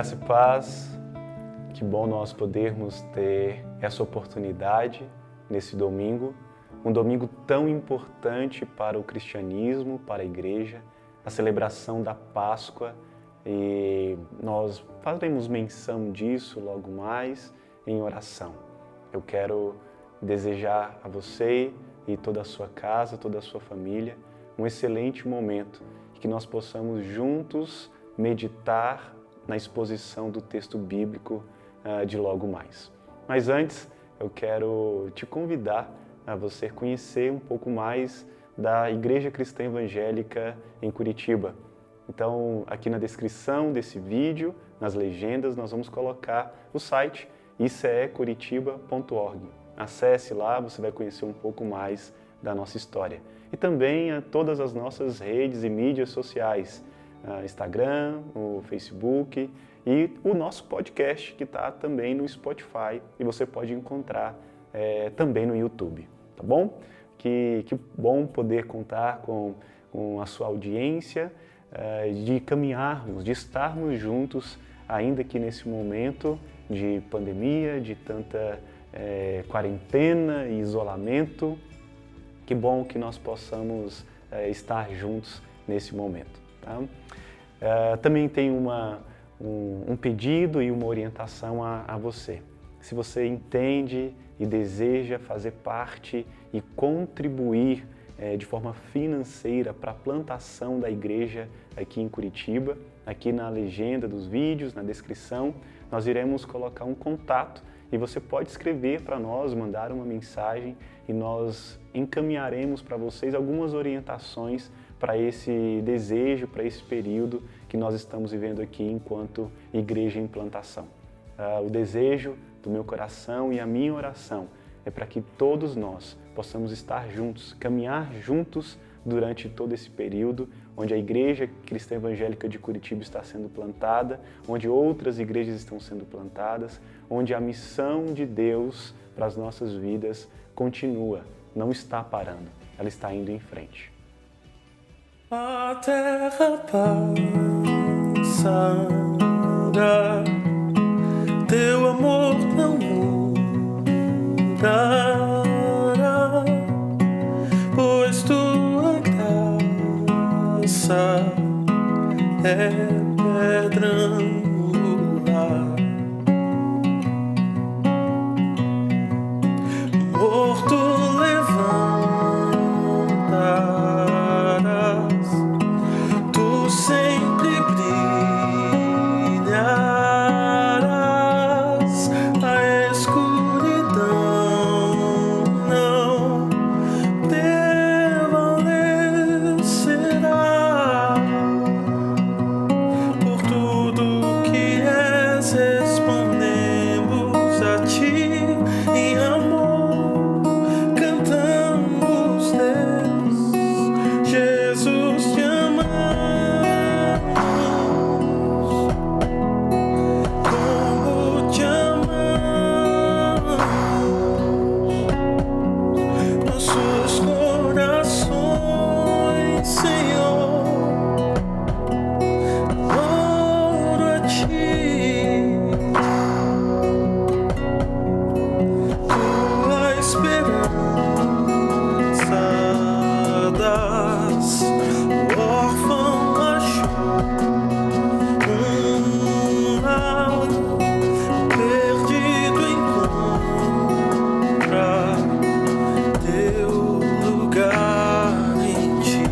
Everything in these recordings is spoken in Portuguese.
Graça e paz, que bom nós podermos ter essa oportunidade nesse domingo, um domingo tão importante para o cristianismo, para a igreja, a celebração da Páscoa, e nós faremos menção disso logo mais em oração. Eu quero desejar a você e toda a sua casa, toda a sua família, um excelente momento, que nós possamos juntos meditar na exposição do texto bíblico de logo mais. Mas antes, eu quero te convidar a você conhecer um pouco mais da Igreja Cristã Evangélica em Curitiba. Então, aqui na descrição desse vídeo, nas legendas, nós vamos colocar o site icecuritiba.org. Acesse lá, você vai conhecer um pouco mais da nossa história. E também a todas as nossas redes e mídias sociais, Instagram, o Facebook e o nosso podcast que está também no Spotify e você pode encontrar também no YouTube, tá bom? Que bom poder contar com a sua audiência, de caminharmos, de estarmos juntos, ainda que nesse momento de pandemia, de tanta quarentena e isolamento. Que bom que nós possamos estar juntos nesse momento. Tá? Também tem um pedido e uma orientação a você. Se você entende e deseja fazer parte e contribuir de forma financeira para a plantação da igreja aqui em Curitiba, aqui na legenda dos vídeos, na descrição, nós iremos colocar um contato e você pode escrever para nós, mandar uma mensagem e nós encaminharemos para vocês algumas orientações para esse desejo, para esse período que nós estamos vivendo aqui enquanto igreja em plantação. O desejo do meu coração e a minha oração é para que todos nós possamos estar juntos, caminhar juntos durante todo esse período, onde a Igreja Cristã Evangélica de Curitiba está sendo plantada, onde outras igrejas estão sendo plantadas, onde a missão de Deus para as nossas vidas continua, não está parando, ela está indo em frente. A terra passará, teu amor não mudará, pois tua graça é pedra angular. Morto levantarás, tu sempre brilharás, a escuridão não prevalecerá. Por tudo que és, respondemos a ti em amor, cantamos Deus, Jesus te amamos, como te amamos, nossos corações, Senhor, oro a ti, tua esperança das, o órfão achou um lar, o perdido encontra teu lugar em ti.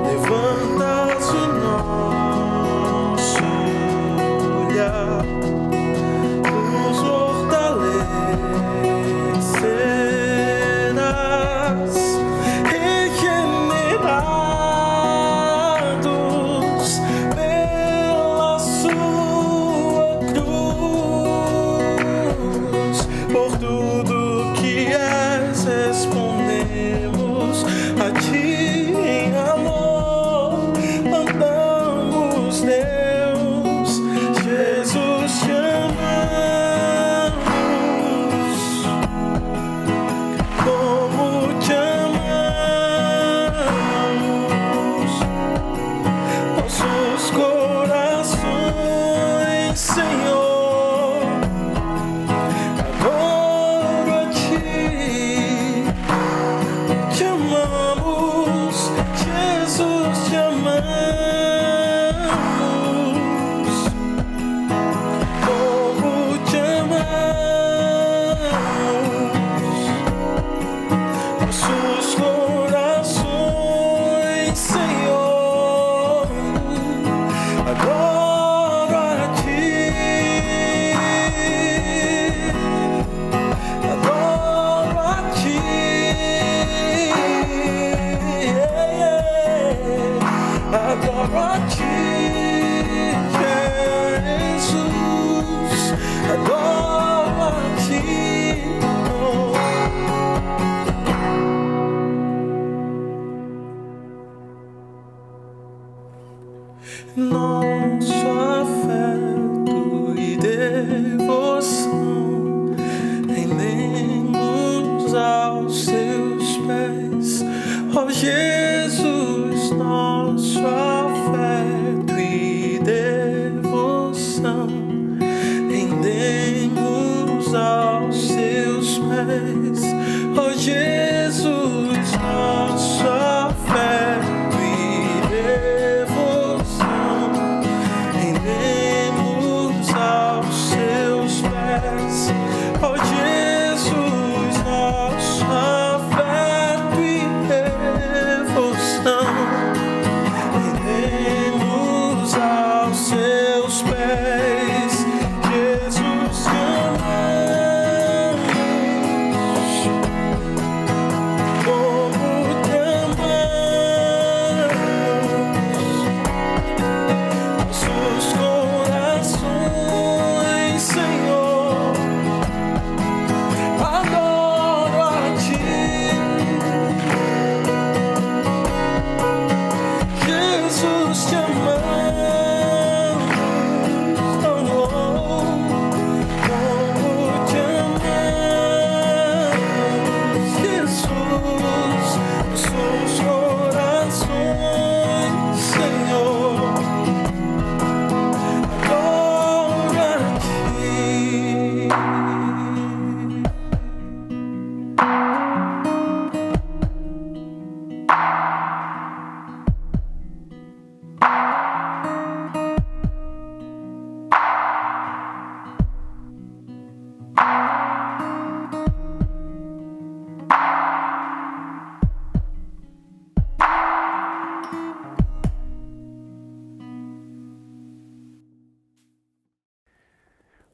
Levantas o nosso olhar, nos fortalecerás, regenerados pela sua cruz. Por tudo que és, respondemos a ti em amor, andamos Deus, Jesus te amamos, como te amamos, Nosso afeto e devoção rendemos aos seus pés, ó Jesus. Nosso afeto e devoção rendemos aos seus pés, ó Jesus. Nosso afeto e devoção rendemos aos seus pés, ó Jesus. Nosso afeto e devoção rendemos aos seus pés, Jesus. Te amamos, como te amamos, nossos corações, Senhor, adoro a Ti, Jesus. Te amamos, oh, oh, como te amamos, Jesus. Nossos corações, Senhor, adoro a Ti.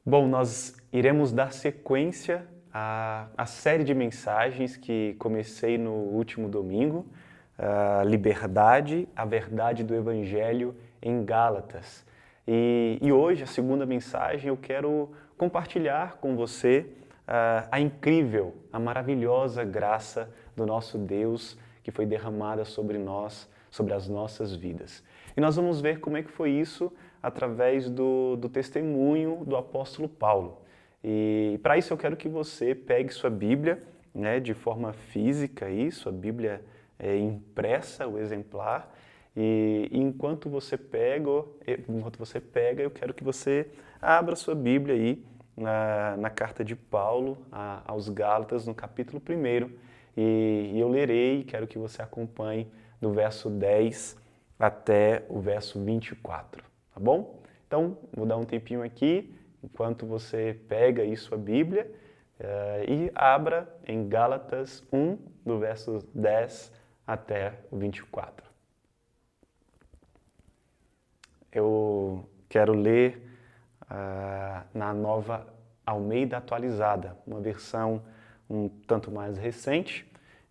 Bom, nós iremos dar sequência à série de mensagens que comecei no último domingo, a liberdade, a verdade do Evangelho em Gálatas. E hoje, a segunda mensagem, eu quero compartilhar com você a incrível, a maravilhosa graça do nosso Deus que foi derramada sobre nós, sobre as nossas vidas. E nós vamos ver como é que foi isso através do testemunho do apóstolo Paulo. E para isso eu quero que você pegue sua Bíblia, né, de forma física, sua Bíblia impressa, o exemplar, e enquanto você pega, eu quero que você abra sua Bíblia aí na carta de Paulo aos Gálatas, no capítulo 1, e eu lerei, quero que você acompanhe do verso 10 até o verso 24. Tá bom? Então, vou dar um tempinho aqui, enquanto você pega aí sua Bíblia e abra em Gálatas 1, do verso 10 até o 24. Eu quero ler na Nova Almeida Atualizada, uma versão um tanto mais recente,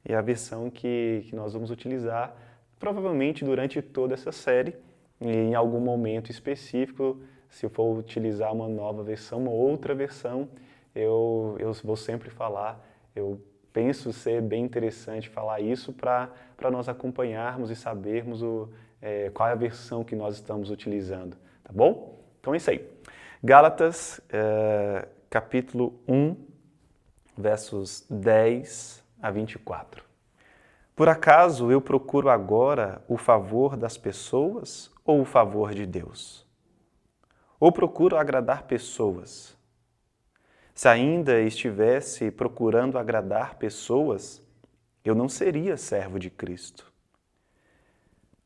e a versão que nós vamos utilizar provavelmente durante toda essa série. E em algum momento específico, se eu for utilizar uma nova versão, uma outra versão, eu vou sempre falar. Eu penso ser bem interessante falar isso para nós acompanharmos e sabermos qual é a versão que nós estamos utilizando, tá bom? Então é isso aí. Gálatas, capítulo 1, versos 10 a 24. Por acaso eu procuro agora o favor das pessoas ou o favor de Deus? Ou procuro agradar pessoas? Se ainda estivesse procurando agradar pessoas, eu não seria servo de Cristo.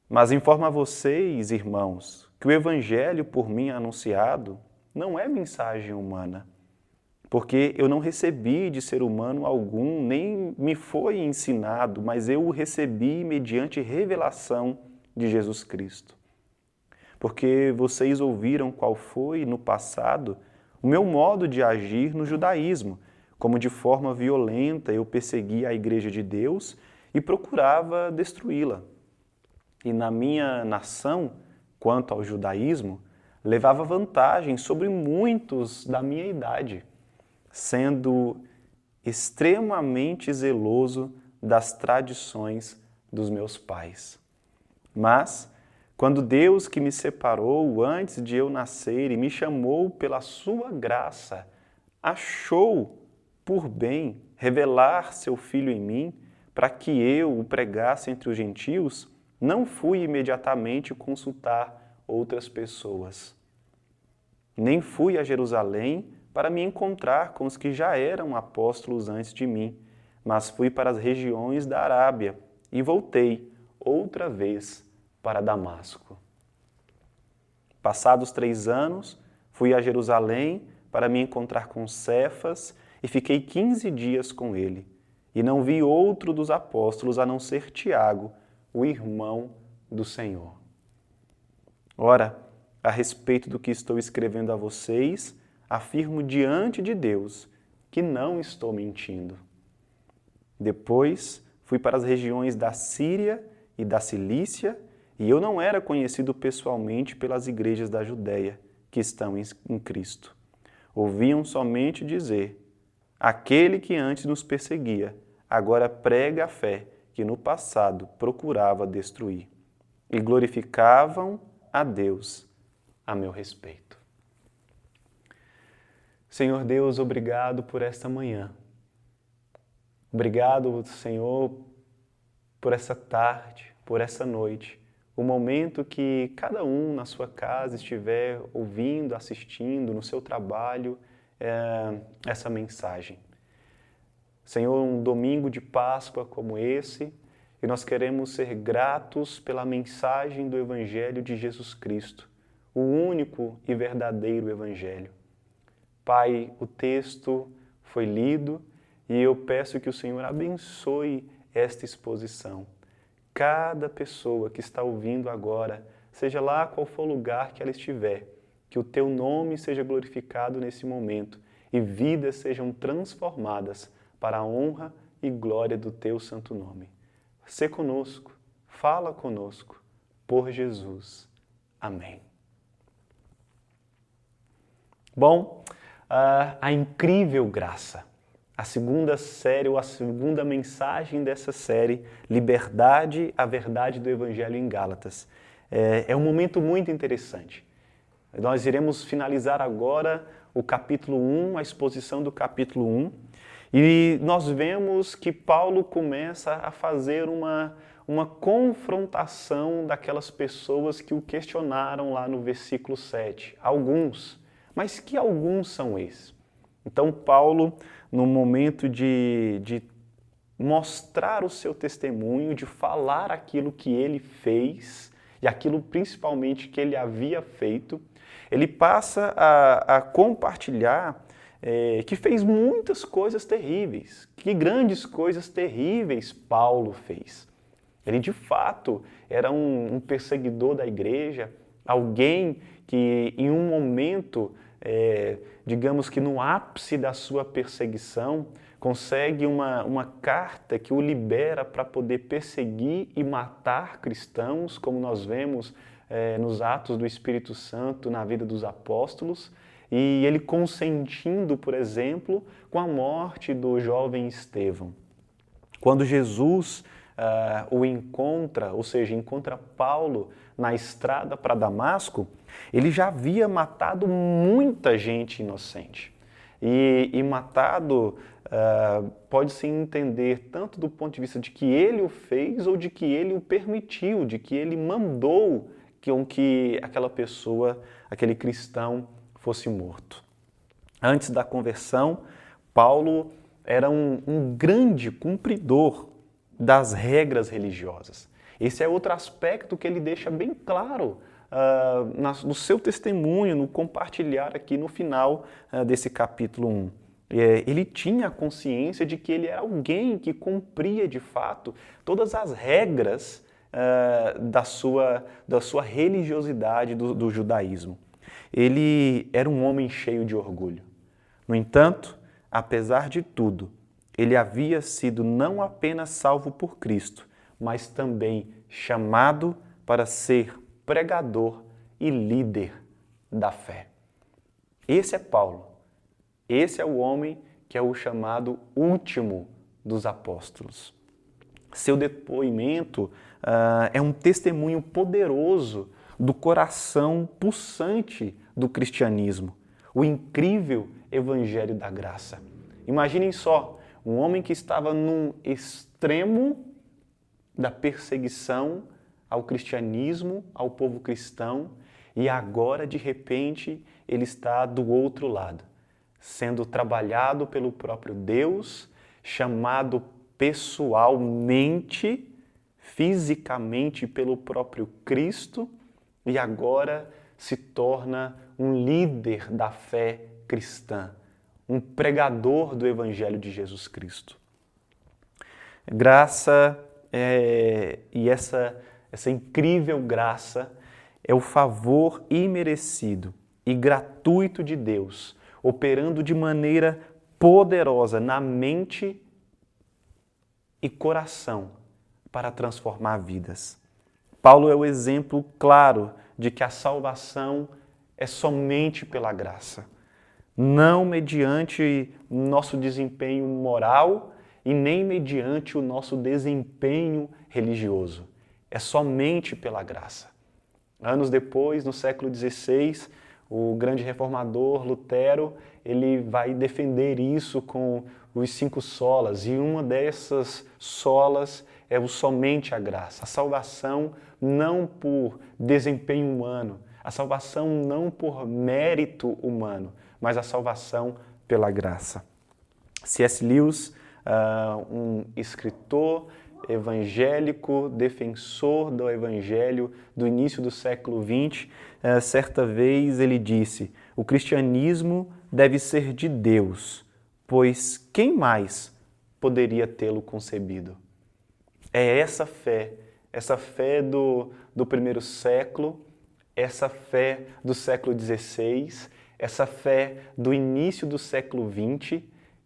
Mas informo a vocês, irmãos, que o Evangelho por mim anunciado não é mensagem humana, porque eu não recebi de ser humano algum, nem me foi ensinado, mas eu o recebi mediante revelação de Jesus Cristo. Porque vocês ouviram qual foi, no passado, o meu modo de agir no judaísmo, como de forma violenta eu perseguia a Igreja de Deus e procurava destruí-la. E na minha nação, quanto ao judaísmo, levava vantagem sobre muitos da minha idade. sendo extremamente zeloso das tradições dos meus pais. Mas, quando Deus que me separou antes de eu nascer e me chamou pela sua graça, achou por bem revelar seu Filho em mim, para que eu o pregasse entre os gentios, não fui imediatamente consultar outras pessoas. Nem fui a Jerusalém para me encontrar com os que já eram apóstolos antes de mim, mas fui para as regiões da Arábia e voltei outra vez para Damasco. Passados 3 anos, fui a Jerusalém para me encontrar com Cefas e fiquei 15 dias com ele. E não vi outro dos apóstolos a não ser Tiago, o irmão do Senhor. Ora, a respeito do que estou escrevendo a vocês, afirmo diante de Deus que não estou mentindo. Depois, fui para as regiões da Síria e da Cilícia, e eu não era conhecido pessoalmente pelas igrejas da Judéia, que estão em Cristo. Ouviam somente dizer: aquele que antes nos perseguia, agora prega a fé que no passado procurava destruir. E glorificavam a Deus a meu respeito. Senhor Deus, obrigado por esta manhã. Obrigado, Senhor, por essa tarde, por essa noite, o momento que cada um na sua casa estiver ouvindo, assistindo, no seu trabalho, essa mensagem. Senhor, um domingo de Páscoa como esse, e nós queremos ser gratos pela mensagem do Evangelho de Jesus Cristo, o único e verdadeiro Evangelho. Pai, o texto foi lido e eu peço que o Senhor abençoe esta exposição. Cada pessoa que está ouvindo agora, seja lá qual for o lugar que ela estiver, que o Teu nome seja glorificado nesse momento e vidas sejam transformadas para a honra e glória do Teu santo nome. Sê conosco, fala conosco, por Jesus. Amém. Bom, a incrível graça, a segunda série ou a segunda mensagem dessa série, Liberdade, a verdade do Evangelho em Gálatas. É um momento muito interessante. Nós iremos finalizar agora o capítulo 1, a exposição do capítulo 1, e nós vemos que Paulo começa a fazer uma confrontação daquelas pessoas que o questionaram lá no versículo 7. Alguns. Mas que alguns são esses? Então Paulo, no momento de mostrar o seu testemunho, de falar aquilo que ele fez e aquilo principalmente que ele havia feito, ele passa a compartilhar que fez muitas coisas terríveis, que grandes coisas terríveis Paulo fez. Ele de fato era um perseguidor da igreja, alguém que em um momento, digamos que no ápice da sua perseguição, consegue uma carta que o libera para poder perseguir e matar cristãos, como nós vemos nos Atos do Espírito Santo na vida dos apóstolos, e ele consentindo, por exemplo, com a morte do jovem Estevão. Quando Jesus o encontra, ou seja, encontra Paulo na estrada para Damasco, ele já havia matado muita gente inocente. E matado pode-se entender tanto do ponto de vista de que ele o fez ou de que ele o permitiu, de que ele mandou que aquela pessoa, aquele cristão, fosse morto. Antes da conversão, Paulo era um grande cumpridor das regras religiosas. Esse é outro aspecto que ele deixa bem claro no seu testemunho, no compartilhar aqui no final desse capítulo 1. Ele tinha a consciência de que ele era alguém que cumpria de fato todas as regras da sua religiosidade do judaísmo. Ele era um homem cheio de orgulho. No entanto, apesar de tudo, ele havia sido não apenas salvo por Cristo, mas também chamado para ser pregador e líder da fé. Esse é Paulo. Esse é o homem que é o chamado último dos apóstolos. Seu depoimento é um testemunho poderoso do coração pulsante do cristianismo, o incrível evangelho da graça. Imaginem só, um homem que estava num extremo da perseguição ao cristianismo, ao povo cristão, e agora, de repente, ele está do outro lado, sendo trabalhado pelo próprio Deus, chamado pessoalmente, fisicamente pelo próprio Cristo, e agora se torna um líder da fé cristã, um pregador do Evangelho de Jesus Cristo. Graça e essa incrível graça é o favor imerecido e gratuito de Deus, operando de maneira poderosa na mente e coração para transformar vidas. Paulo é o exemplo claro de que a salvação é somente pela graça, não mediante nosso desempenho moral e nem mediante o nosso desempenho religioso. É somente pela graça. Anos depois, no século XVI, o grande reformador Lutero, ele vai defender isso com os 5 solas, e uma dessas solas é o somente a graça. A salvação não por desempenho humano, a salvação não por mérito humano, mas a salvação pela graça. C.S. Lewis, um escritor evangélico, defensor do evangelho do início do século XX, certa vez ele disse: o cristianismo deve ser de Deus, pois quem mais poderia tê-lo concebido? É essa fé do primeiro século, essa fé do século XVI, essa fé do início do século XX,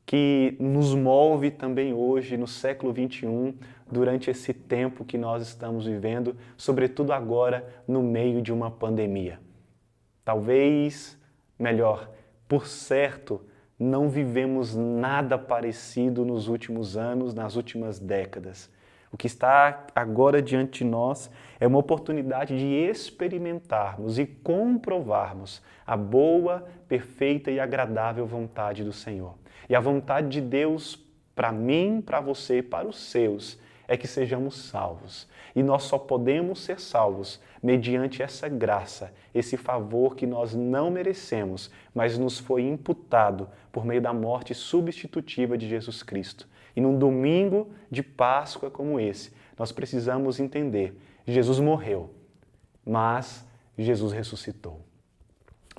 que nos move também hoje, no século XXI, durante esse tempo que nós estamos vivendo, sobretudo agora, no meio de uma pandemia. Talvez, melhor, por certo, não vivemos nada parecido nos últimos anos, nas últimas décadas. O que está agora diante de nós é uma oportunidade de experimentarmos e comprovarmos a boa, perfeita e agradável vontade do Senhor. E a vontade de Deus para mim, para você, para os seus, é que sejamos salvos. E nós só podemos ser salvos mediante essa graça, esse favor que nós não merecemos, mas nos foi imputado por meio da morte substitutiva de Jesus Cristo. E num domingo de Páscoa como esse, nós precisamos entender: Jesus morreu, mas Jesus ressuscitou.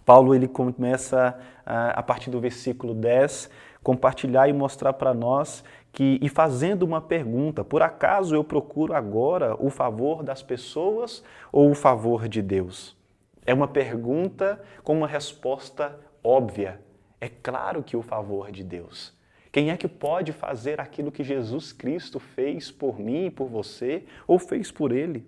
Paulo ele começa, a partir do versículo 10, compartilhar e mostrar para nós e fazendo uma pergunta: por acaso eu procuro agora o favor das pessoas ou o favor de Deus? É uma pergunta com uma resposta óbvia. É claro que o favor de Deus. Quem é que pode fazer aquilo que Jesus Cristo fez por mim e por você, ou fez por ele?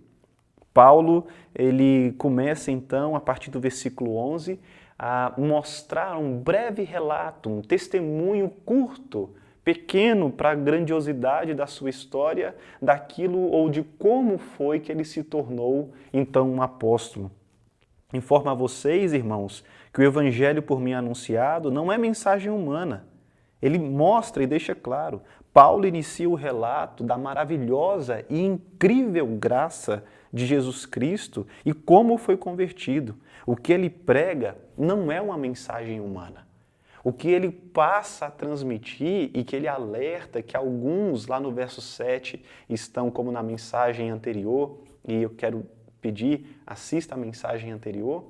Paulo, ele começa então, a partir do versículo 11, a mostrar um breve relato, um testemunho curto, pequeno para a grandiosidade da sua história, daquilo ou de como foi que ele se tornou então um apóstolo. Informo a vocês, irmãos, que o evangelho por mim anunciado não é mensagem humana. Ele mostra e deixa claro. Paulo inicia o relato da maravilhosa e incrível graça de Jesus Cristo e como foi convertido. O que ele prega não é uma mensagem humana. O que ele passa a transmitir e que ele alerta, que alguns lá no verso 7 estão como na mensagem anterior, e eu quero pedir, assista a mensagem anterior,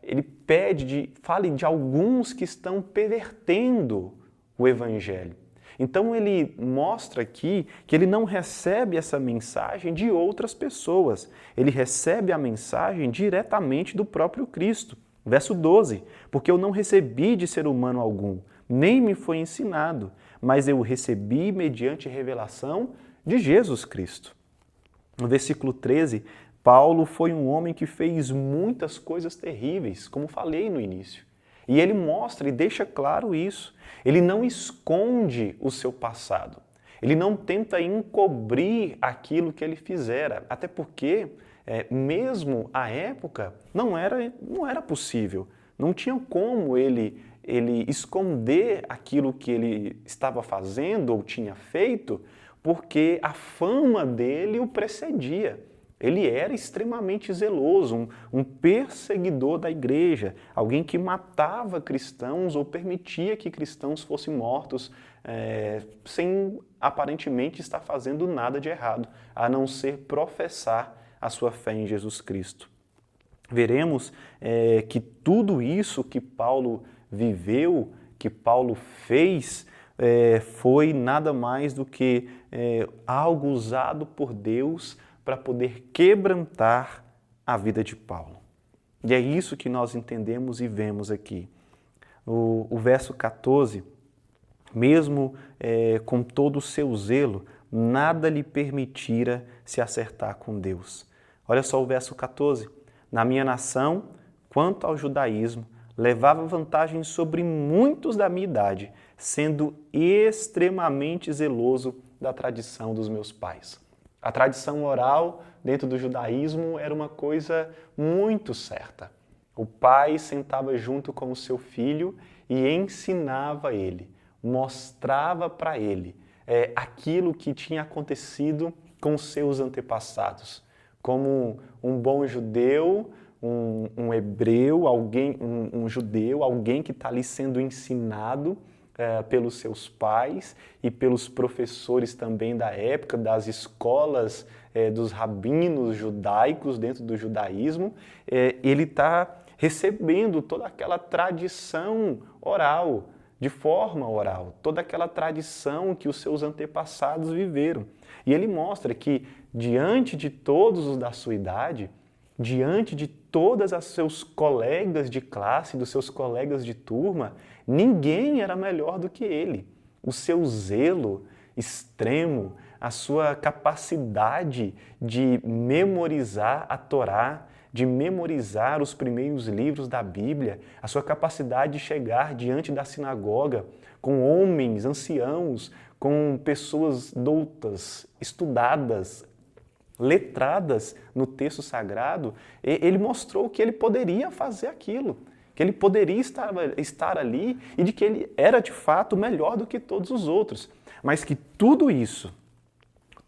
ele fale de alguns que estão pervertendo o Evangelho. Então ele mostra aqui que ele não recebe essa mensagem de outras pessoas, ele recebe a mensagem diretamente do próprio Cristo. Verso 12, porque eu não recebi de ser humano algum, nem me foi ensinado, mas eu recebi mediante revelação de Jesus Cristo. No versículo 13, Paulo foi um homem que fez muitas coisas terríveis, como falei no início. E ele mostra e deixa claro isso. Ele não esconde o seu passado. Ele não tenta encobrir aquilo que ele fizera, até porque, mesmo à época, não era possível. Não tinha como ele esconder aquilo que ele estava fazendo ou tinha feito, porque a fama dele o precedia. Ele era extremamente zeloso, um perseguidor da igreja, alguém que matava cristãos ou permitia que cristãos fossem mortos sem aparentemente estar fazendo nada de errado, a não ser professar a sua fé em Jesus Cristo. Veremos que tudo isso que Paulo viveu, que Paulo fez, foi nada mais do que algo usado por Deus para poder quebrantar a vida de Paulo. E é isso que nós entendemos e vemos aqui. O verso 14, mesmo com todo o seu zelo, nada lhe permitira se acertar com Deus. Olha só o verso 14. Na minha nação, quanto ao judaísmo, levava vantagem sobre muitos da minha idade, sendo extremamente zeloso da tradição dos meus pais. A tradição oral dentro do judaísmo era uma coisa muito certa. O pai sentava junto com o seu filho e ensinava ele, mostrava para ele aquilo que tinha acontecido com seus antepassados. Como um bom judeu, um hebreu, um judeu, alguém que está ali sendo ensinado pelos seus pais e pelos professores também da época, das escolas dos rabinos judaicos dentro do judaísmo, ele está recebendo toda aquela tradição oral, de forma oral, toda aquela tradição que os seus antepassados viveram. E ele mostra que diante de todos os da sua idade, diante de todos os seus colegas de classe, dos seus colegas de turma, ninguém era melhor do que ele. O seu zelo extremo, a sua capacidade de memorizar a Torá, de memorizar os primeiros livros da Bíblia, a sua capacidade de chegar diante da sinagoga com homens, anciãos, com pessoas doutas, estudadas, letradas no texto sagrado, ele mostrou que ele poderia fazer aquilo, que ele poderia estar ali e de que ele era de fato melhor do que todos os outros, mas que tudo isso,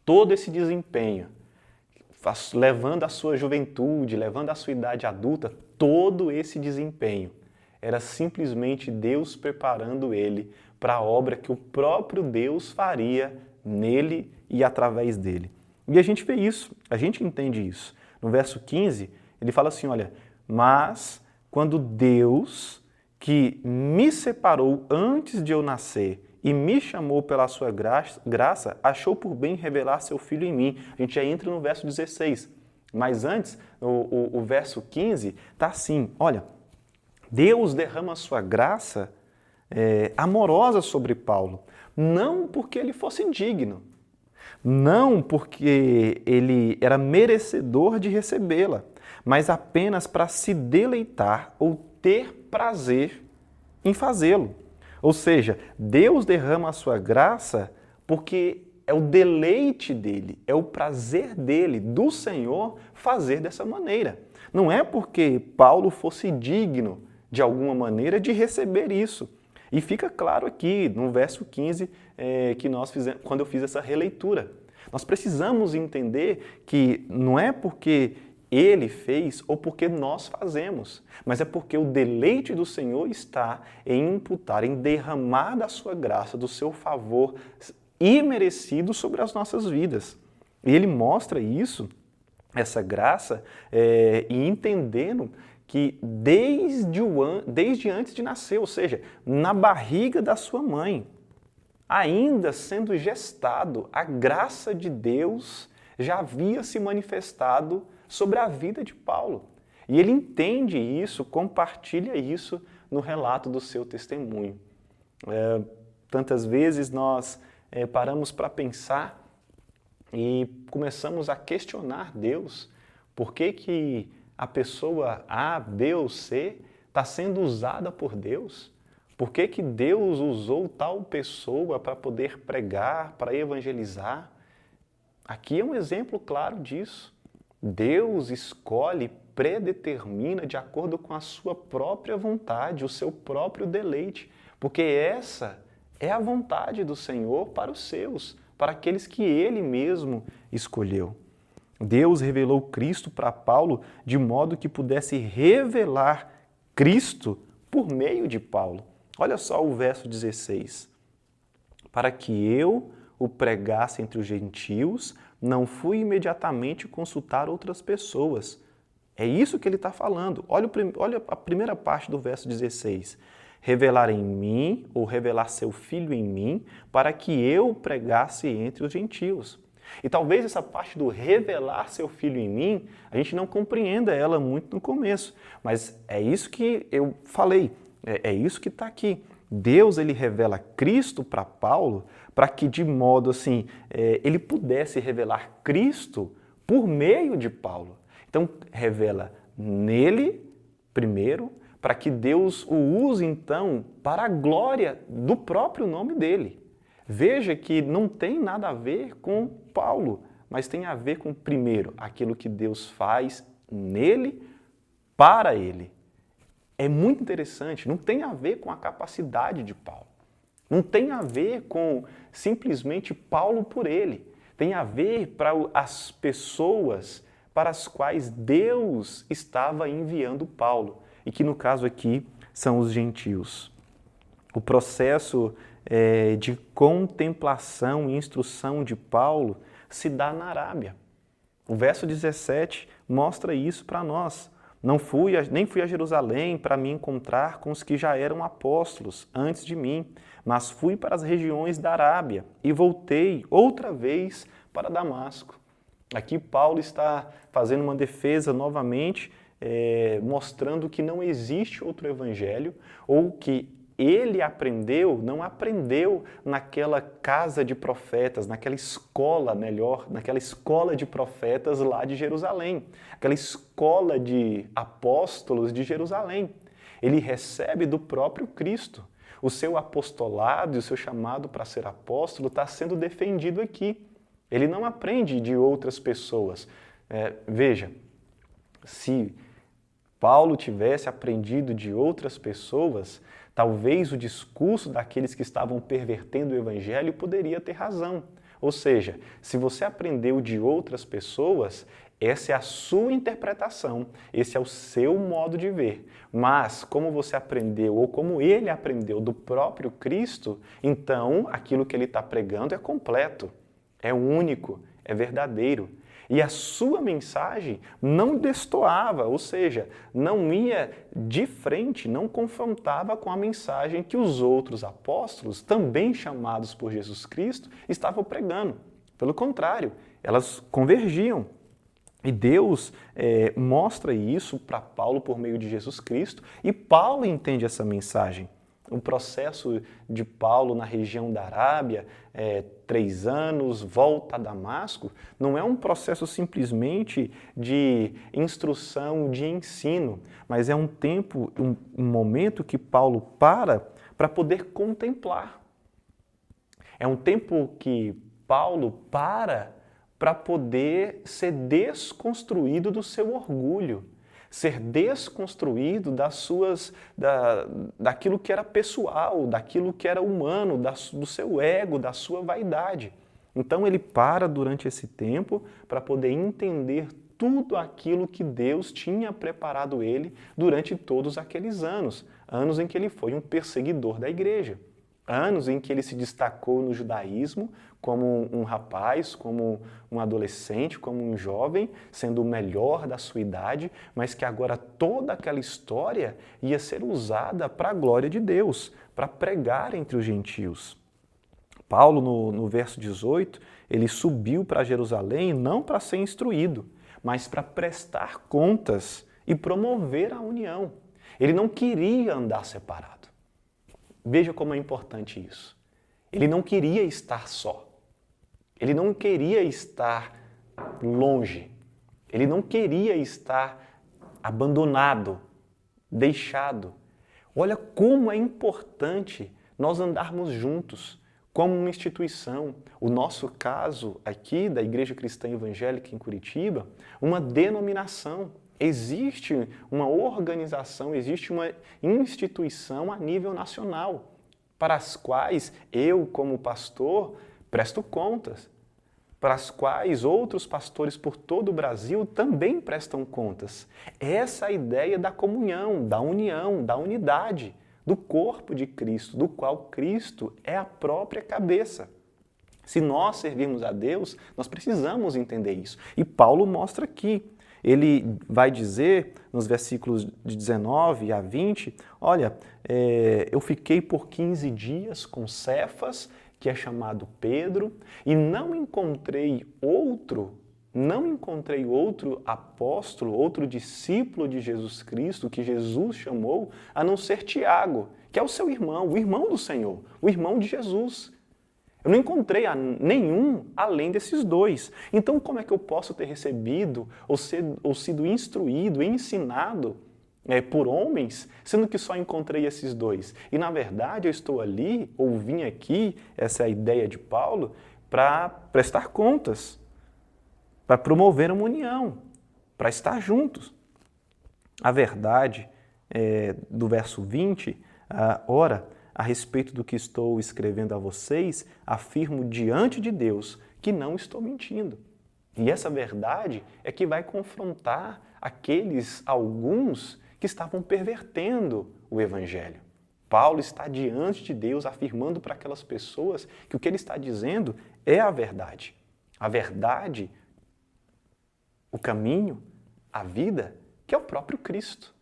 todo esse desempenho, levando a sua juventude, levando a sua idade adulta, todo esse desempenho era simplesmente Deus preparando ele para a obra que o próprio Deus faria nele e através dele. E a gente vê isso, a gente entende isso. No verso 15, ele fala assim, olha, mas quando Deus, que me separou antes de eu nascer e me chamou pela sua graça, achou por bem revelar seu Filho em mim. A gente já entra no verso 16. Mas antes, o verso 15 está assim, olha, Deus derrama a sua graça amorosa sobre Paulo, não porque ele fosse indigno, não porque ele era merecedor de recebê-la, mas apenas para se deleitar ou ter prazer em fazê-lo. Ou seja, Deus derrama a sua graça porque é o deleite dele, é o prazer dele, do Senhor, fazer dessa maneira. Não é porque Paulo fosse digno, de alguma maneira, de receber isso. E fica claro aqui, no verso 15, que nós fizemos, quando eu fiz essa releitura. Nós precisamos entender que não é porque ele fez ou porque nós fazemos, mas é porque o deleite do Senhor está em imputar, em derramar da sua graça, do seu favor imerecido sobre as nossas vidas. E ele mostra isso, essa graça, e entendendo que desde antes de nascer, ou seja, na barriga da sua mãe, ainda sendo gestado, a graça de Deus já havia se manifestado sobre a vida de Paulo. E ele entende isso, compartilha isso no relato do seu testemunho. Tantas vezes nós paramos para pensar e começamos a questionar Deus. Por que a pessoa A, B ou C está sendo usada por Deus? Por que que Deus usou tal pessoa para poder pregar, para evangelizar? Aqui é um exemplo claro disso. Deus escolhe, predetermina de acordo com a sua própria vontade, o seu próprio deleite, porque essa é a vontade do Senhor para os seus, para aqueles que Ele mesmo escolheu. Deus revelou Cristo para Paulo de modo que pudesse revelar Cristo por meio de Paulo. Olha só o verso 16. Para que eu o pregasse entre os gentios, não fui imediatamente consultar outras pessoas. É isso que ele está falando. Olha a primeira parte do verso 16. Revelar em mim, ou revelar seu filho em mim, para que eu pregasse entre os gentios. E talvez essa parte do revelar seu filho em mim, a gente não compreenda ela muito no começo. Mas é isso que eu falei, é isso que está aqui. Deus, ele revela Cristo para Paulo, para que de modo assim, ele pudesse revelar Cristo por meio de Paulo. Então, revela nele primeiro, para que Deus o use então para a glória do próprio nome dele. Veja que não tem nada a ver com Paulo, mas tem a ver com, primeiro, aquilo que Deus faz nele, para ele. É muito interessante, não tem a ver com a capacidade de Paulo. Não tem a ver com simplesmente Paulo por ele. Tem a ver para as pessoas para as quais Deus estava enviando Paulo, e que no caso aqui são os gentios. O processo de contemplação e instrução de Paulo se dá na Arábia. O verso 17 mostra isso para nós. Nem fui a Jerusalém para me encontrar com os que já eram apóstolos antes de mim, mas fui para as regiões da Arábia e voltei outra vez para Damasco. Aqui Paulo está fazendo uma defesa novamente, mostrando que não existe outro evangelho, ou que ele não aprendeu naquela casa de profetas, naquela escola de profetas lá de Jerusalém, aquela escola de apóstolos de Jerusalém. Ele recebe do próprio Cristo. O seu apostolado e o seu chamado para ser apóstolo está sendo defendido aqui. Ele não aprende de outras pessoas. Veja, se Paulo tivesse aprendido de outras pessoas, talvez o discurso daqueles que estavam pervertendo o evangelho poderia ter razão. Ou seja, se você aprendeu de outras pessoas, essa é a sua interpretação, esse é o seu modo de ver. Mas como você aprendeu, ou como ele aprendeu do próprio Cristo, então aquilo que ele está pregando é completo, é único, é verdadeiro. E a sua mensagem não destoava, ou seja, não ia de frente, não confrontava com a mensagem que os outros apóstolos, também chamados por Jesus Cristo, estavam pregando. Pelo contrário, elas convergiam. E Deus mostra isso para Paulo por meio de Jesus Cristo, e Paulo entende essa mensagem. O processo de Paulo na região da Arábia, 3 anos, volta a Damasco, não é um processo simplesmente de instrução, de ensino, mas é um tempo, um momento que Paulo para poder contemplar. É um tempo que Paulo para poder ser desconstruído do seu orgulho, ser desconstruído daquilo que era pessoal, daquilo que era humano, do seu ego, da sua vaidade. Então ele para durante esse tempo para poder entender tudo aquilo que Deus tinha preparado ele durante todos aqueles anos em que ele foi um perseguidor da igreja. Anos em que ele se destacou no judaísmo como um rapaz, como um adolescente, como um jovem, sendo o melhor da sua idade, mas que agora toda aquela história ia ser usada para a glória de Deus, para pregar entre os gentios. Paulo, no verso 18, ele subiu para Jerusalém não para ser instruído, mas para prestar contas e promover a união. Ele não queria andar separado. Veja como é importante isso. Ele não queria estar só. Ele não queria estar longe. Ele não queria estar abandonado deixado. Olha como é importante nós andarmos juntos como uma instituição. O nosso caso aqui da Igreja Cristã Evangélica em Curitiba, uma denominação. Existe uma organização, existe uma instituição a nível nacional, para as quais eu, como pastor, presto contas, para as quais outros pastores por todo o Brasil também prestam contas. Essa é a ideia da comunhão, da união, da unidade, do corpo de Cristo, do qual Cristo é a própria cabeça. Se nós servirmos a Deus, nós precisamos entender isso. E Paulo mostra aqui. Ele vai dizer, nos versículos de 19 a 20, olha, eu fiquei por 15 dias com Cefas, que é chamado Pedro, e não encontrei outro apóstolo, outro discípulo de Jesus Cristo, que Jesus chamou, a não ser Tiago, que é o seu irmão, o irmão do Senhor, o irmão de Jesus. Eu não encontrei nenhum além desses dois. Então, como é que eu posso ter recebido ou sido instruído, ensinado por homens, sendo que só encontrei esses dois? E, na verdade, eu estou ali, ou vim aqui, essa é a ideia de Paulo, para prestar contas, para promover uma união, para estar juntos. A verdade do verso 20, ora, a respeito do que estou escrevendo a vocês, afirmo diante de Deus que não estou mentindo. E essa verdade é que vai confrontar alguns que estavam pervertendo o Evangelho. Paulo está diante de Deus afirmando para aquelas pessoas que o que ele está dizendo é a verdade. A verdade, o caminho, a vida, que é o próprio Cristo.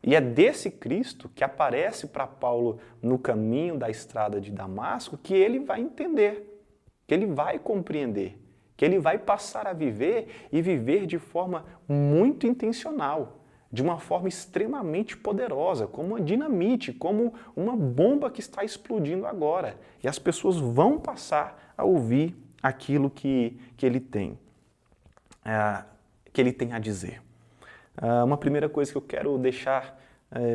E é desse Cristo que aparece para Paulo no caminho da estrada de Damasco que ele vai entender, que ele vai compreender, que ele vai passar a viver e viver de forma muito intencional, de uma forma extremamente poderosa, como uma dinamite, como uma bomba que está explodindo agora. E as pessoas vão passar a ouvir aquilo que ele tem a dizer. Uma primeira coisa que eu quero deixar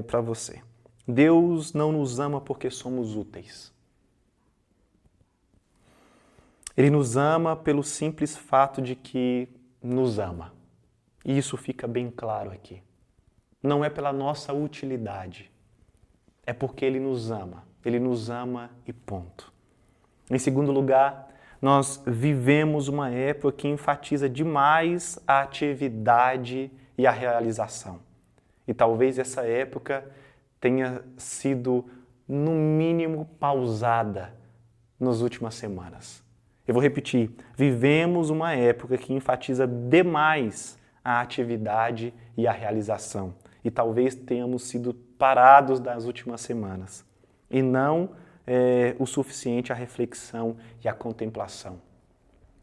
para você. Deus não nos ama porque somos úteis. Ele nos ama pelo simples fato de que nos ama. E isso fica bem claro aqui. Não é pela nossa utilidade. É porque Ele nos ama. Ele nos ama e ponto. Em segundo lugar, nós vivemos uma época que enfatiza demais a atividade e a realização. E talvez essa época tenha sido, no mínimo, pausada nas últimas semanas. Eu vou repetir, vivemos uma época que enfatiza demais a atividade e a realização. E talvez tenhamos sido parados nas últimas semanas. E não o suficiente a reflexão e a contemplação.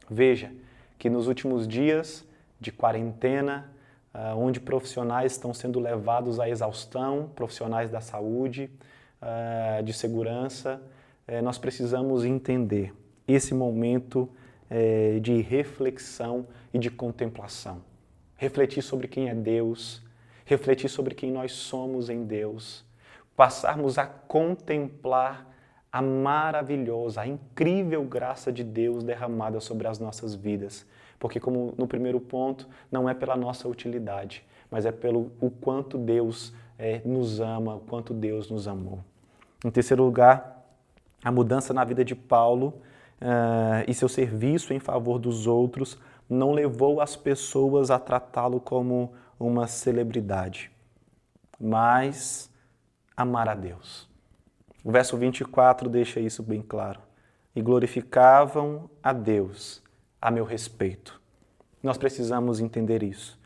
Veja que nos últimos dias de quarentena, onde profissionais estão sendo levados à exaustão, profissionais da saúde, de segurança, nós precisamos entender esse momento de reflexão e de contemplação. Refletir sobre quem é Deus, refletir sobre quem nós somos em Deus, passarmos a contemplar a maravilhosa, a incrível graça de Deus derramada sobre as nossas vidas. Porque, como no primeiro ponto, não é pela nossa utilidade, mas é pelo o quanto Deus nos ama, o quanto Deus nos amou. Em terceiro lugar, a mudança na vida de Paulo e seu serviço em favor dos outros não levou as pessoas a tratá-lo como uma celebridade, mas amar a Deus. O verso 24 deixa isso bem claro. E glorificavam a Deus a meu respeito. Nós precisamos entender isso.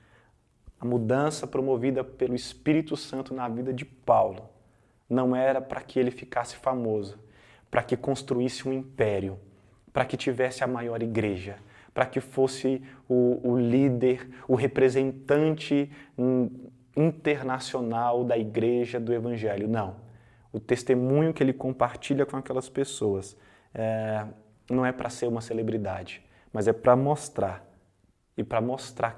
A mudança promovida pelo Espírito Santo na vida de Paulo não era para que ele ficasse famoso, para que construísse um império, para que tivesse a maior igreja, para que fosse o líder, o representante internacional da igreja do Evangelho. Não. O testemunho que ele compartilha com aquelas pessoas não é para ser uma celebridade, mas é para mostrar e para mostrar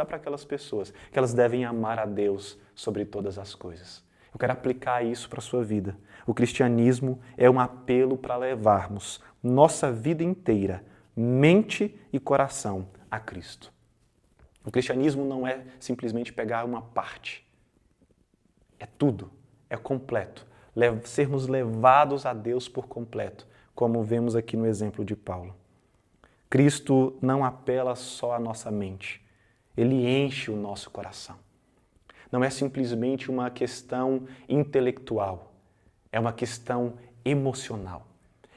para aquelas pessoas que elas devem amar a Deus sobre todas as coisas. Eu quero aplicar isso para a sua vida. O cristianismo é um apelo para levarmos nossa vida inteira, mente e coração, a Cristo. O cristianismo não é simplesmente pegar uma parte. É tudo, é completo. Sermos levados a Deus por completo, como vemos aqui no exemplo de Paulo. Cristo não apela só à nossa mente, Ele enche o nosso coração. Não é simplesmente uma questão intelectual, é uma questão emocional.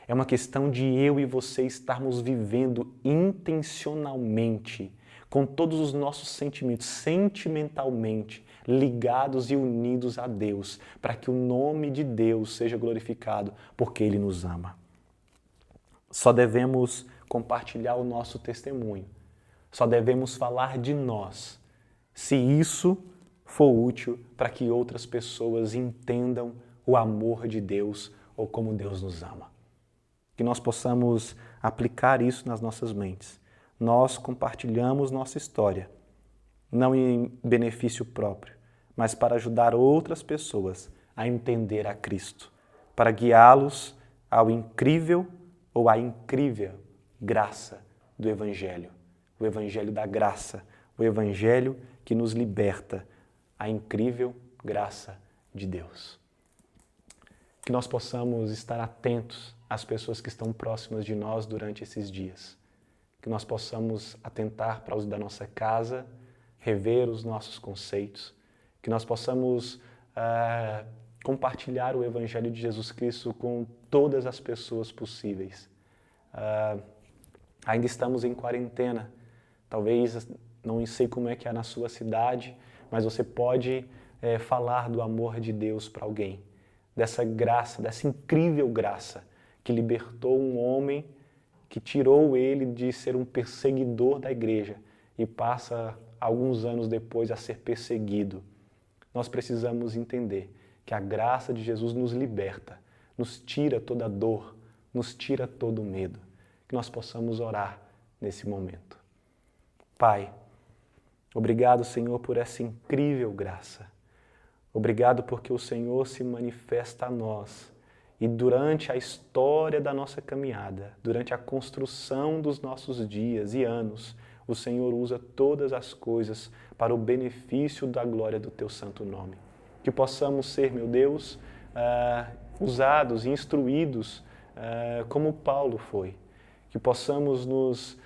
É uma questão de eu e você estarmos vivendo intencionalmente, com todos os nossos sentimentos, sentimentalmente, ligados e unidos a Deus, para que o nome de Deus seja glorificado, porque Ele nos ama. Só devemos compartilhar o nosso testemunho, só devemos falar de nós, se isso for útil para que outras pessoas entendam o amor de Deus ou como Deus nos ama. Que nós possamos aplicar isso nas nossas mentes. Nós compartilhamos nossa história, não em benefício próprio, mas para ajudar outras pessoas a entender a Cristo, para guiá-los ao incrível ou à incrível graça do Evangelho. O Evangelho da graça, o Evangelho que nos liberta, a incrível graça de Deus. Que nós possamos estar atentos às pessoas que estão próximas de nós durante esses dias. Que nós possamos atentar para os da nossa casa, rever os nossos conceitos. Que nós possamos compartilhar o Evangelho de Jesus Cristo com todas as pessoas possíveis. Ainda estamos em quarentena. Talvez, não sei como é que é na sua cidade, mas você pode falar do amor de Deus para alguém. Dessa graça, dessa incrível graça que libertou um homem, que tirou ele de ser um perseguidor da igreja e passa alguns anos depois a ser perseguido. Nós precisamos entender que a graça de Jesus nos liberta, nos tira toda dor, nos tira todo medo. Que nós possamos orar nesse momento. Pai, obrigado, Senhor, por essa incrível graça. Obrigado porque o Senhor se manifesta a nós e durante a história da nossa caminhada, durante a construção dos nossos dias e anos, o Senhor usa todas as coisas para o benefício da glória do Teu santo nome. Que possamos ser, meu Deus, usados e instruídos como Paulo foi. Que possamos nos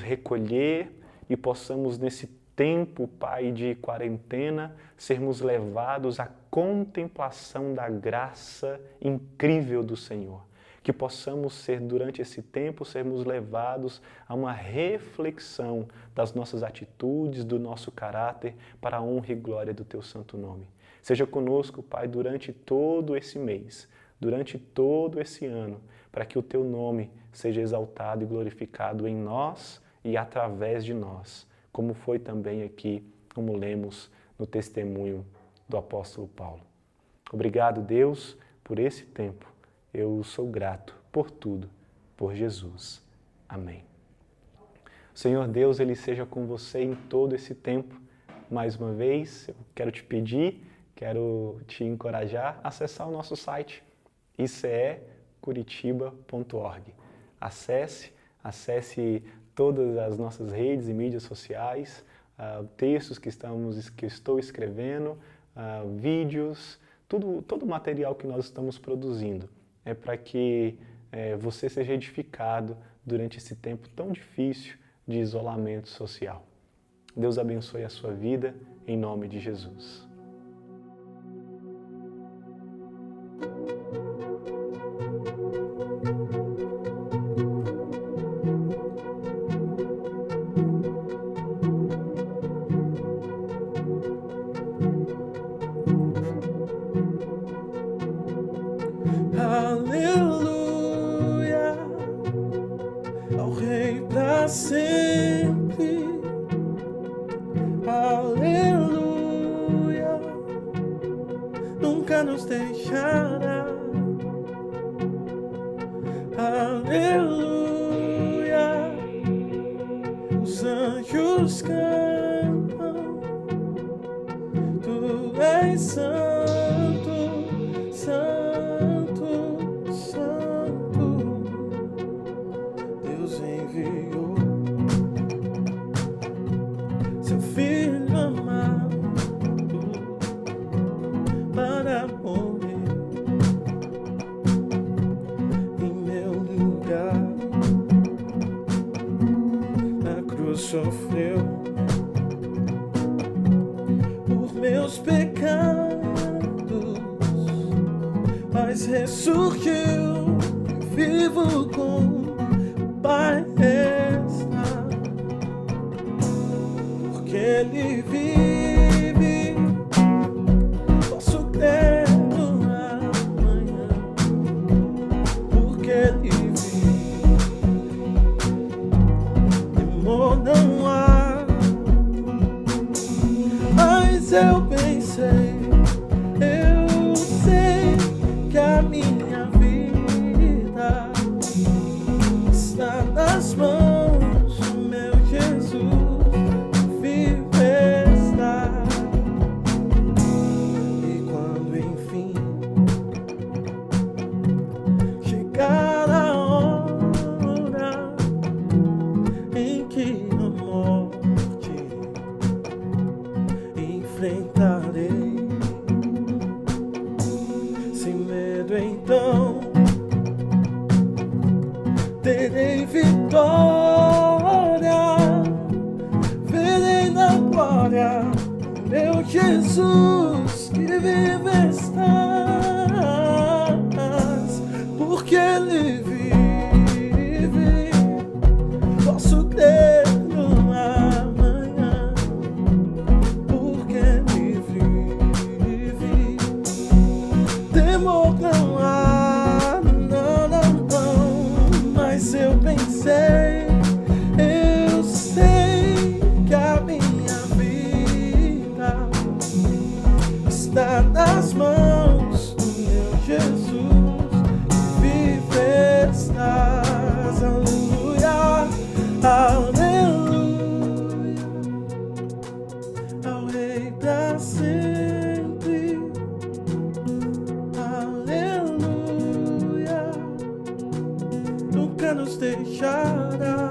recolher e possamos nesse tempo, Pai, de quarentena, sermos levados à contemplação da graça incrível do Senhor. Que possamos ser, durante esse tempo, sermos levados a uma reflexão das nossas atitudes, do nosso caráter, para a honra e glória do Teu santo nome. Seja conosco, Pai, durante todo esse mês, durante todo esse ano, para que o Teu nome seja exaltado e glorificado em nós e através de nós, como foi também aqui, como lemos no testemunho do apóstolo Paulo. Obrigado, Deus, por esse tempo. Eu sou grato por tudo, por Jesus. Amém. O Senhor Deus, Ele seja com você em todo esse tempo. Mais uma vez, eu quero te pedir, quero te encorajar a acessar o nosso site, icecuritiba.org. Acesse todas as nossas redes e mídias sociais, textos que estou escrevendo, vídeos, todo o material que nós estamos produzindo. É para que você seja edificado durante esse tempo tão difícil de isolamento social. Deus abençoe a sua vida, em nome de Jesus. Aleluia, ao Rei pra sempre. Aleluia, nunca nos deixará. Aleluia, os sofreu por meus pecados, mas ressurgiu, vivo com o Pai está, porque Ele vive, posso crer no amanhã, porque Ele vive, temor não há, mas eu bem sei, eu sei que a minha vida está nas mãos do meu Jesus, vive está. E quando enfim chegar a hora em que a morte enfrentarei, sem medo então terei vitória, verei na glória o meu Jesus que vive estás, porque Ele vive, posso crer no amanhã, porque Ele vive, temor não há, não, não, não, mas eu pensei, eu sei que a minha vida está nas mãos do meu Jesus, que vive estás, aleluia, aleluia, ao Rei pra sempre, aleluia, nunca nos deixará,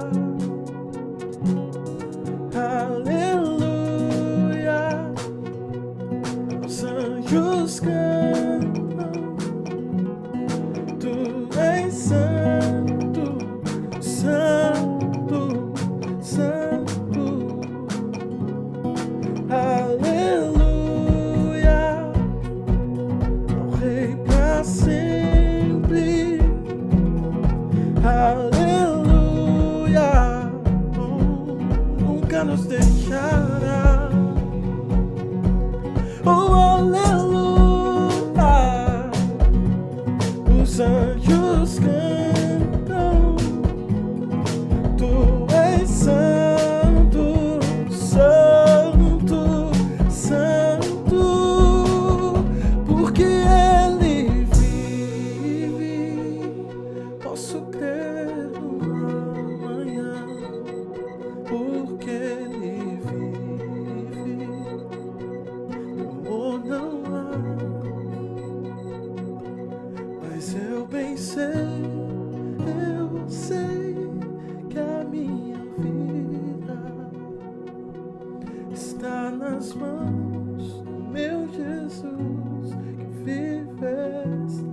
aleluia, os anjos cantam, tu és santo, santo, santo, aleluia, ao Rei pra sempre, aleluia, nunca nos deixará, oh aleluia, os anjos cantam, tu és santo, santo, santo, porque Ele vive, posso crer no amanhã, porque Ele vive, amor não há, mas eu bem sei, eu sei que a minha vida está nas mãos do meu Jesus que vive está.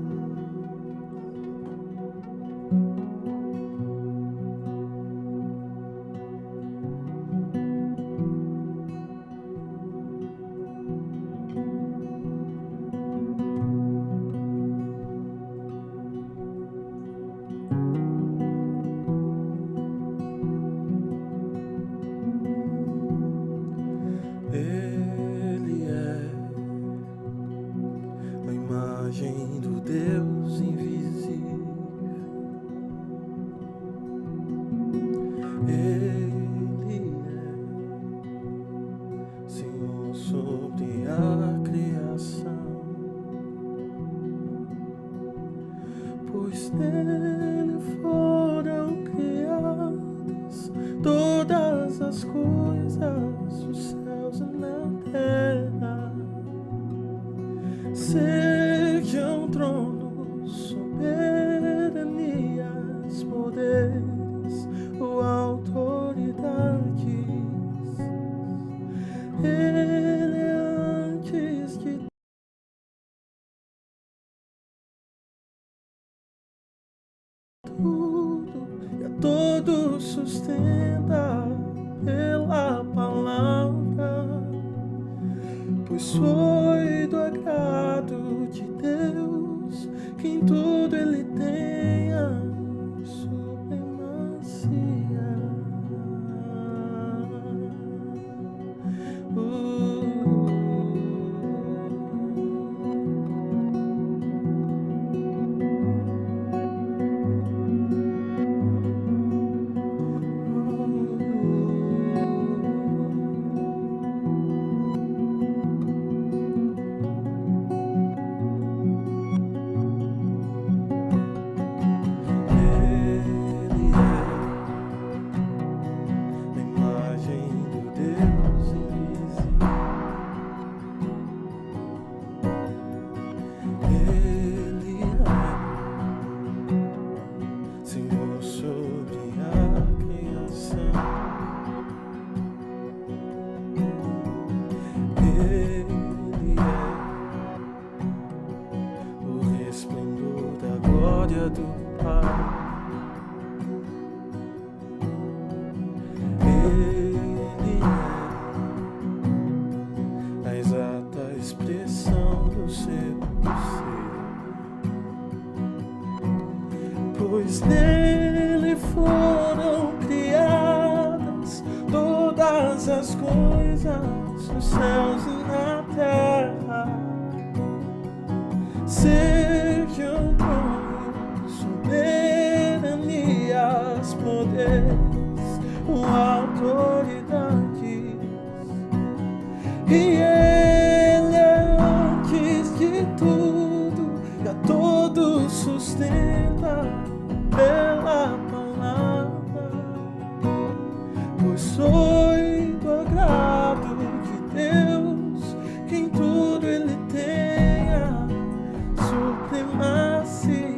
Ele é a imagem do Deus invisível. Ele é Senhor sobre a criação, pois nele foram criadas todas as coisas, os céus e na terra, sejam tronos, soberanias, poderes ou autoridades. Ele é antes de tudo e a todos sustenta. pela palavra, pois foi do agrado de Deus que em tudo Ele tenha supremacia. Do Pai, Ele é a exata expressão do seu ser, pois nele foram criadas todas as coisas nos céus e na terra, sejam soberanias, poderes ou autoridades, e Ele é antes de tudo e a todos sustenta pela palavra, pois foi do agrado de Deus que em tudo Ele tenha supremacia.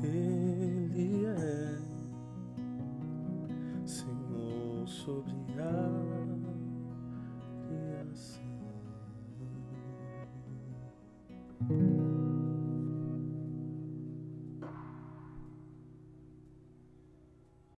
Ele é Senhor sobre a